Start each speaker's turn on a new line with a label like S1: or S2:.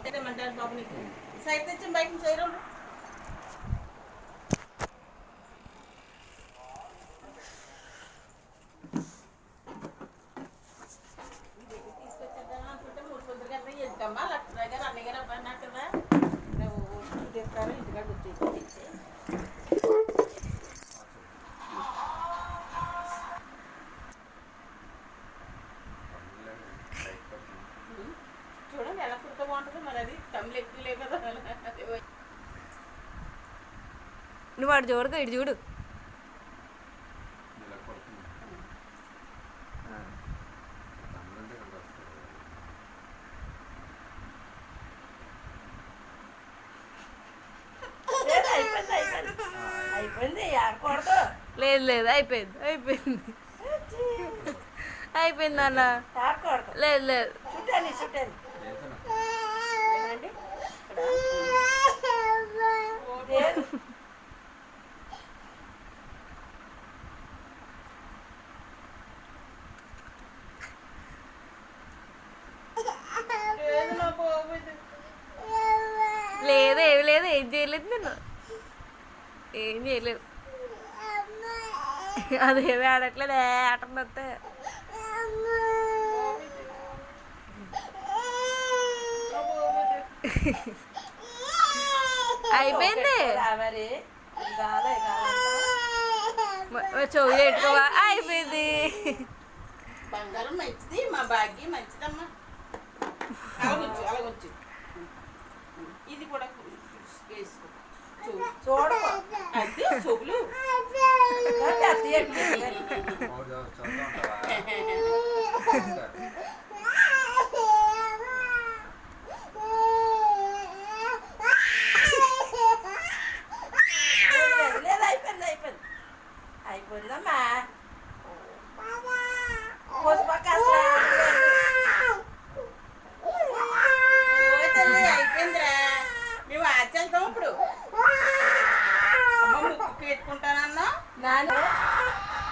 S1: బాబు నీకు సైడ్ తెచ్చి బయట చేయరు తీసుకొచ్చేద్దాం అనుకుంటే 3 గంటల ఎదుకమ్మా లక్ష్మీ గారు అన్నయ్య గారు అబ్బాయి అన్నారు కదా తీస్తారు ఇంటికాడ వచ్చేసి చూడండి ఎలా కుర్త బాగుంటుందో మరి అది తమిళ ఎక్కువ లేవు కదా
S2: నువ్వు వాడు చూడక ఇటు చూడు లేదు లేదు అయిపోయింది అయిపోయింది అయిపోయింది అన్న లేదు లేదు లేదు ఏమి లేదు ఏం చేయలేదు నేను ఏం చేయలేదు అదేమి ఆడట్లేదు ఆటండి వస్తే అయిపోయింది చెవి పెట్టుకోవా అయిపోయింది
S1: బంగారం మంచిది మా భాగ్యం మంచిదమ్మా అలాగొచ్చు ఇది కూడా వేసుకో చూడ అది చెవులు అయిపోయిందమ్మా